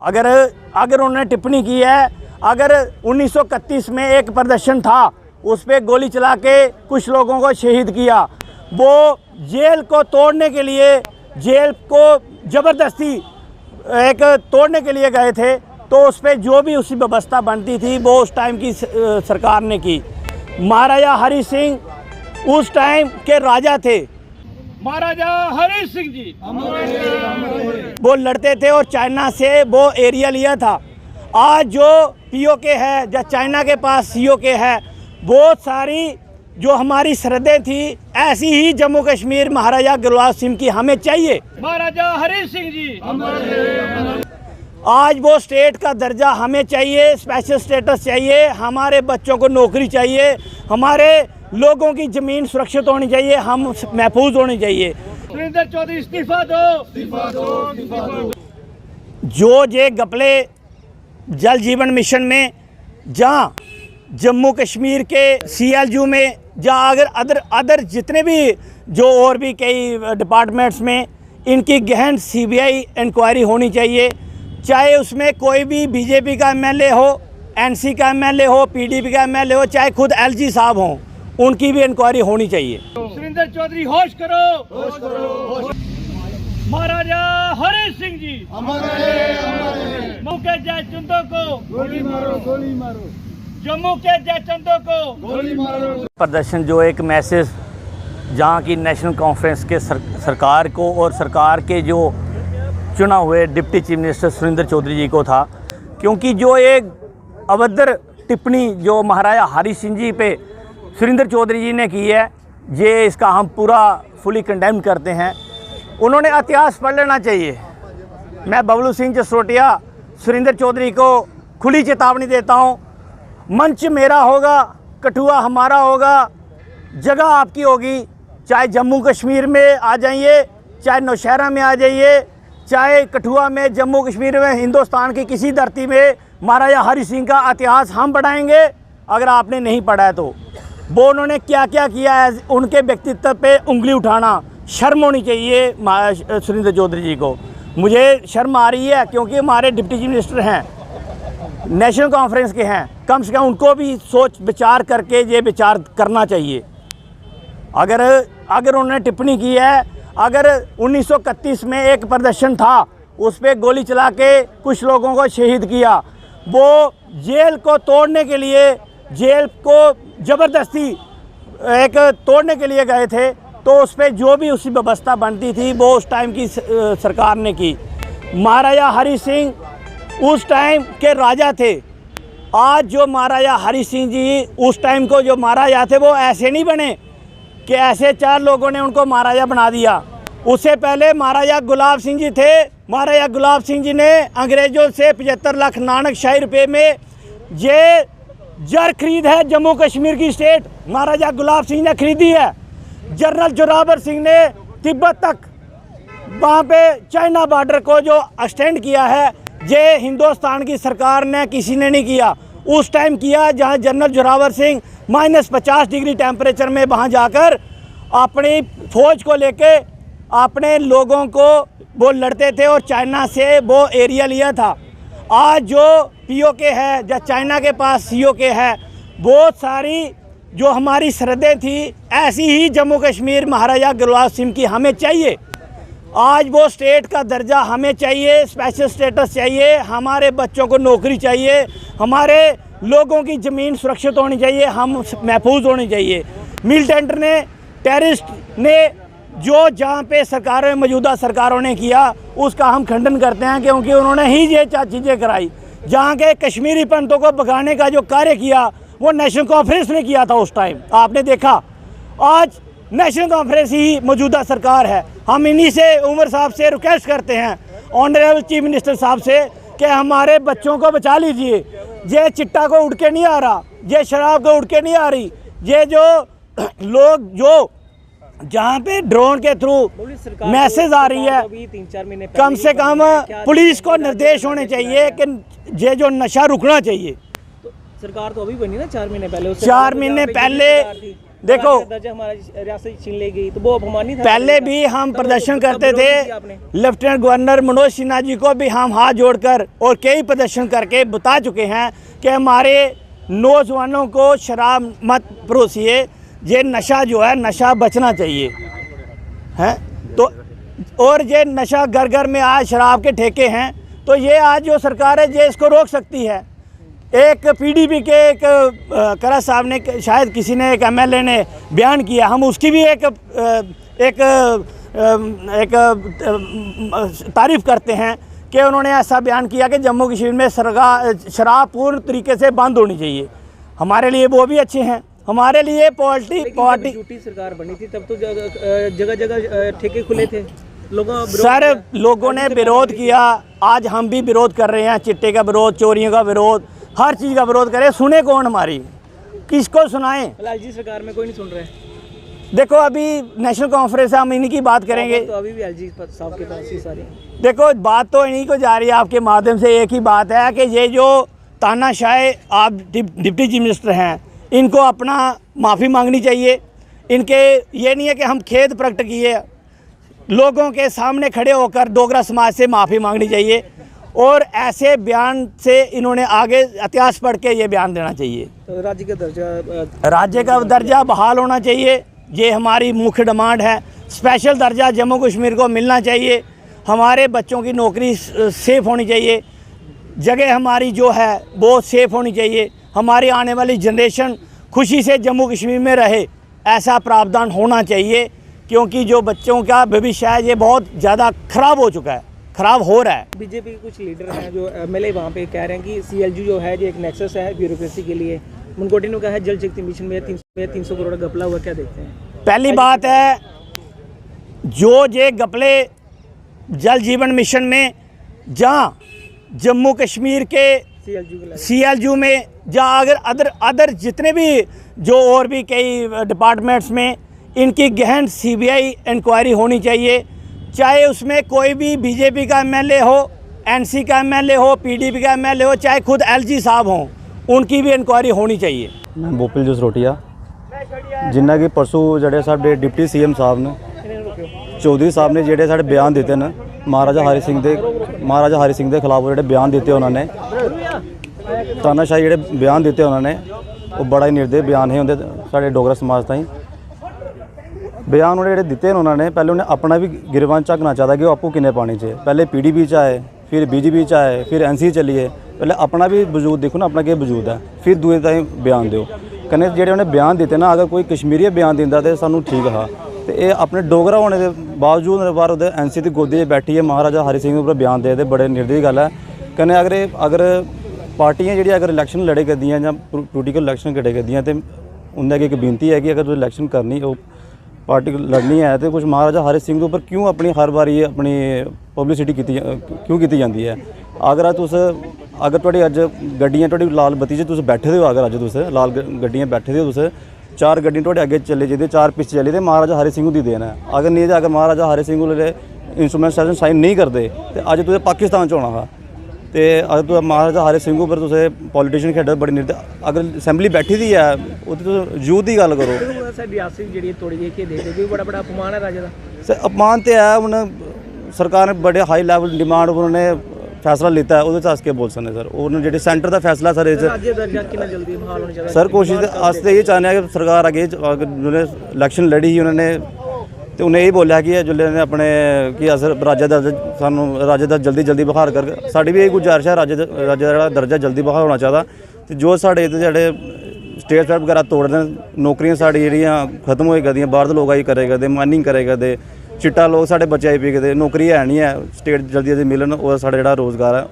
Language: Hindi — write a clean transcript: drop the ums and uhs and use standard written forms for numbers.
अगर उन्होंने टिप्पणी की है, अगर 1931 में एक प्रदर्शन था, उस पर गोली चला के कुछ लोगों को शहीद किया, वो जेल को तोड़ने के लिए, जेल को ज़बरदस्ती एक तोड़ने के लिए गए थे, तो उस पर जो भी उसकी व्यवस्था बनती थी वो उस टाइम की सरकार ने की। महाराजा हरि सिंह उस टाइम के राजा थे। महाराजा हरि सिंह जी वो लड़ते थे और चाइना से वो एरिया लिया था। आज जो पीओके है, जो चाइना के पास सीओके है, बहुत सारी जो हमारी सरहदें थी, ऐसी ही जम्मू कश्मीर महाराजा गुलाब सिंह की हमें चाहिए। महाराजा हरि सिंह जी आज वो स्टेट का दर्जा हमें चाहिए, स्पेशल स्टेटस चाहिए, हमारे बच्चों को नौकरी चाहिए, हमारे लोगों की ज़मीन सुरक्षित होनी चाहिए, हम महफूज होनी चाहिए। सुरेंद्र चौधरी इस्तीफा दो। जो जे गपले जल जीवन मिशन में, जहाँ जम्मू कश्मीर के CLU में, जहाँ अगर अदर जितने भी जो और भी कई डिपार्टमेंट्स में इनकी गहन CBI इंक्वायरी होनी चाहिए। चाहे उसमें कोई भी BJP का MLA हो, NC का MLA हो, PDP का MLA हो, चाहे खुद LG साहब हों, उनकी भी इंक्वायरी होनी चाहिए। सुरेंद्र चौधरी होश करो। महाराजा हरि सिंह जी जम्मू के जयचंदों को गोली मारो। जम्मू के जयचंदों को गोली मारो। प्रदर्शन जो एक मैसेज जहाँ की नेशनल कॉन्फ्रेंस के सरकार को और सरकार के जो चुना हुए deputy chief minister Surendra Chaudhary ji को था, क्योंकि जो एक अभद्र टिप्पणी जो महाराजा हरि सिंह जी पे सुरेंद्र चौधरी जी ने की है, ये इसका हम पूरा फुली कंडेम करते हैं। उन्होंने इतिहास पढ़ लेना चाहिए। मैं बबलू सिंह जसरोटिया सुरेंद्र चौधरी को खुली चेतावनी देता हूँ, मंच मेरा होगा, कठुआ हमारा होगा, जगह आपकी होगी। चाहे जम्मू कश्मीर में आ जाइए, चाहे नौशहरा में आ जाइए, चाहे कठुआ में, जम्मू कश्मीर में, हिंदुस्तान की किसी धरती में महाराजा हरि सिंह का इतिहास हम पढ़ाएंगे। अगर आपने नहीं पढ़ा है तो वो उन्होंने क्या क्या किया है, उनके व्यक्तित्व पे उंगली उठाना शर्म होनी चाहिए सुरेंद्र चौधरी जी को। मुझे शर्म आ रही है क्योंकि हमारे डिप्टी चीफ मिनिस्टर हैं, नेशनल कॉन्फ्रेंस के हैं, कम से कम उनको भी सोच विचार करके ये विचार करना चाहिए। अगर उन्होंने टिप्पणी की है, अगर 1931 में एक प्रदर्शन था, उस पर गोली चला के कुछ लोगों को शहीद किया, वो जेल को तोड़ने के लिए, जेल को ज़बरदस्ती एक तोड़ने के लिए गए थे, तो उस पर जो भी उसकी व्यवस्था बनती थी वो उस टाइम की सरकार ने की। महाराजा हरि सिंह उस टाइम के राजा थे। आज जो महाराजा हरि सिंह जी उस टाइम को जो महाराजा थे, वो ऐसे नहीं बने कि ऐसे चार लोगों ने उनको महाराजा बना दिया। उससे पहले महाराजा गुलाब सिंह जी थे। महाराजा गुलाब सिंह जी ने अंग्रेज़ों से 75 लाख नानकशाही रुपये में ये जर खरीद है, जम्मू कश्मीर की स्टेट महाराजा गुलाब सिंह ने खरीदी है। जनरल जोरावर सिंह ने तिब्बत तक वहाँ पे चाइना बॉर्डर को जो एक्सटेंड किया है, ये हिंदुस्तान की सरकार ने, किसी ने नहीं किया। उस टाइम किया जहाँ general Zorawar Singh -50 degree temperature में वहाँ जाकर अपनी फ़ौज को लेके अपने लोगों को वो लड़ते थे और चाइना से वो एरिया लिया था। आज जो पीओके है, जो चाइना के पास सीओके है, बहुत सारी जो हमारी सरहदें थी, ऐसी ही जम्मू कश्मीर महाराजा गुलाब सिंह की हमें चाहिए। आज वो स्टेट का दर्जा हमें चाहिए, स्पेशल स्टेटस चाहिए, हमारे बच्चों को नौकरी चाहिए, हमारे लोगों की ज़मीन सुरक्षित होनी चाहिए, हम महफूज होनी चाहिए। मिलिटेंट ने, टेररिस्ट ने जो जहाँ पे सरकारों, मौजूदा सरकारों ने किया, उसका हम खंडन करते हैं, क्योंकि उन्होंने ही ये चीज़ें कराई। जहाँ के कश्मीरी पंथों को भगाने का जो कार्य किया, वो नेशनल कॉन्फ्रेंस ने किया था उस टाइम, आपने देखा। आज नेशनल कॉन्फ्रेंस ही मौजूदा सरकार है। हम इन्हीं से, उमर साहब से रिक्वेस्ट करते हैं, ऑनरेबल चीफ मिनिस्टर साहब से, कि हमारे बच्चों को बचा लीजिए। ये चिट्टा को उड़ के नहीं आ रहा, ये शराब को उड़ के नहीं आ रही, ये जो लोग जो जहाँ पे ड्रोन के थ्रू मैसेज आ रही है, 3-4 महीने कम से कम पुलिस को निर्देश होने चाहिए कि ये जो नशा रुकना चाहिए। तो सरकार तो अभी बनी ना 4 महीने पहले, 4 महीने पहले देखो दर्जा हमारा रियासत छीन ले गई तो वो अपमान नहीं था? पहले भी हम प्रदर्शन करते थे, लेफ्टिनेंट गवर्नर मनोज सिन्हा जी को भी हम हाथ जोड़कर और कई प्रदर्शन करके बता चुके हैं कि हमारे नौजवानों को शराब मत परोसिए, ये नशा जो है नशा बचना चाहिए है। तो और ये नशा घर घर में आज शराब के ठेके हैं, तो ये आज जो सरकार है ये इसको रोक सकती है। एक पीडीपी के एक करा साहब ने, शायद किसी ने, एक एमएलए ने बयान किया, हम उसकी भी एक तारीफ़ करते हैं कि उन्होंने ऐसा बयान किया कि जम्मू कश्मीर में शराब पूर्ण तरीके से बंद होनी चाहिए। हमारे लिए वो भी अच्छे हैं। हमारे लिए पार्टी झूठी सरकार बनी थी तब तो जगह जगह ठेके खुले थे, लोगों ने विरोध किया। आज हम भी विरोध कर रहे हैं, चिट्टे का विरोध, चोरियों का विरोध, हर चीज़ का विरोध करें। सुने कौन हमारी, किसको सुनाएं? एलजी सरकार में कोई नहीं सुन रहे। देखो अभी नेशनल कॉन्फ्रेंस है, हम इन्हीं की बात करेंगे। तो अभी भी एलजी साहब के पास ही सारी, देखो बात तो इन्हीं को जा रही है। आपके माध्यम से एक ही बात है कि ये जो तानाशाह आप डिप्टी चीफ मिनिस्टर हैं, इनको अपना माफ़ी मांगनी चाहिए। इनके ये नहीं है कि हम खेद प्रकट किए, लोगों के सामने खड़े होकर डोगरा समाज से माफ़ी मांगनी चाहिए और ऐसे बयान से इन्होंने आगे इतिहास पढ़ के ये बयान देना चाहिए। तो राज्य का दर्जा बहाल होना चाहिए, ये हमारी मुख्य डिमांड है। स्पेशल दर्जा जम्मू कश्मीर को मिलना चाहिए। हमारे बच्चों की नौकरी सेफ़ होनी चाहिए, जगह हमारी जो है वो सेफ़ होनी चाहिए। हमारी आने वाली जनरेशन खुशी से जम्मू कश्मीर में रहे, ऐसा प्रावधान होना चाहिए, क्योंकि जो बच्चों का भविष्य है ये बहुत ज़्यादा ख़राब हो चुका है, ख़राब हो रहा है। बीजेपी के कुछ लीडर हैं जो एमएलए वहाँ पे कह रहे हैं कि सीएलयू जो है ये एक नेक्सस है ब्यूरोक्रेसी के लिए। मुनकोटी ने कहा है जल शक्ति मिशन में 300 करोड़ घपला हुआ, क्या देखते हैं? पहली बात है, जो ये घपले जल जीवन मिशन में, जहाँ जम्मू कश्मीर के सीएलयू में, जहाँ अगर अदर जितने भी जो और भी कई डिपार्टमेंट्स में, इनकी गहन सीबीआई इंक्वायरी होनी चाहिए। चाहे उसमें कोई भी बीजेपी का एमएलए हो, एनसी का एमएलए हो, पीडीपी का एमएलए हो, चाहे खुद एलजी साहब हों, उनकी भी इंक्वायरी होनी चाहिए। मैं भोपल जसरोटिया, जिन्ना कि परसों जड़े साढ़े डिप्टी सीएम साहब ने, चौधरी साहब ने जेडे साढ़े बयान दिते हैं महाराजा हरि सिंह के खिलाफ, जो बयान दिते उन्होंने तानाशाही जेडे बयान दिते उन्होंने, वो बड़ा ही निर्दय बयान है उनके साढ़े डोगरा समाज ताईं। बयान उन्होंने दिते उन्होंने, पहले उन्हें अपना भी गिरबान झकना चाहता कि वो आपको किन्ने पानी चाहिए। पहले पीडीपी च आए, फिर बीजेपी च आए, फिर एनसी चलिए। पहले अपना भी वजूद देखो ना, अपना क्या वजूद है, फिर दूए ताईं बयान दो। कन्नै जेडे उन्हें बयान दिते ना, अगर कोई कश्मीरी बयान दिंदा तो सानू ठीक हा, तो ये अपने डोगरा होने के बावजूद बार एनसी की गोदी बैठी है महाराजा हरि सिंह पर बयान दे, बड़े निर्दयी गल है। कन्नै अगर पार्टियां जी अगर इलैक्शन लड़े करदियां या पोलीटिकल इलैक्शन लड़े करदियां, तो उन्हें एक बेनती है कि अगर तुम इलैक्शन करनी, पार्टी लड़नी है, तो कुछ महाराजा हरि सिंह के उपर क्यों अपनी हर बारी अपनी पब्लिसिटी क्यों की जाती है? अगर तुहाड़ी अज गड्डियां तुहाड़ी लाल बत्ती च तुस बैठे दे हो, अगर अज तुस लाल गड्डियां बैठे दे हो, तुस 4 गड्डियां तुहाडे अगे चले जाइए, 4 पिछे चली, तो महाराजा हरि सिंह की देन है। अगर नहीं तो अगर महाराजा हरि सिंह इंस्ट्रूमेंट साइन नहीं करते तो अज तुसें पाकिस्तान च होना हा। तो अगर तुस महाराजा हरि सिंह उपर तुसें पॉलीटिशियन खेढ बड़ी निर्दय, अगर असैंबली बैठी दी है उत्थे तुस यूथ की गल करो। बड़ा बड़ा अपमान है राजा का। सर अपमान तो है, उन्हें सरकार ने बड़े हाई लैवल डिमांड उन्होंने फैसला लिता है, वो अस क्या बोल सकते सर। उन्होंने जो सेंटर का फैसला सर कोशिश अस तो ये चाहते हैं कि सरकार अगे जिन्हें इलैक्शन लड़ी ही उन्होंने, तो उन्हें यही बोलिया कि जिसले ने अपने कि अस राज्य दर्जा सानू राज्य दा जल्दी बहाल कर, साड़ी भी यही गुजारिश है, राज्य का दर्जा जल्दी बहाल होना चाहिए। तो जो साढ़े स्टेट वगैरह तोड़ते, नौकरियां साड़ी जेहड़ियां खत्म होई करदियां, बाहर दे लोग आई करे करदे, माइनिंग करे करदे, चिट्टा लोग साढ़े बच्चे आई पी करदे, नौकरी है नहीं है, स्टेट जल्दी मिलन, और साढ़ा रोज़गार है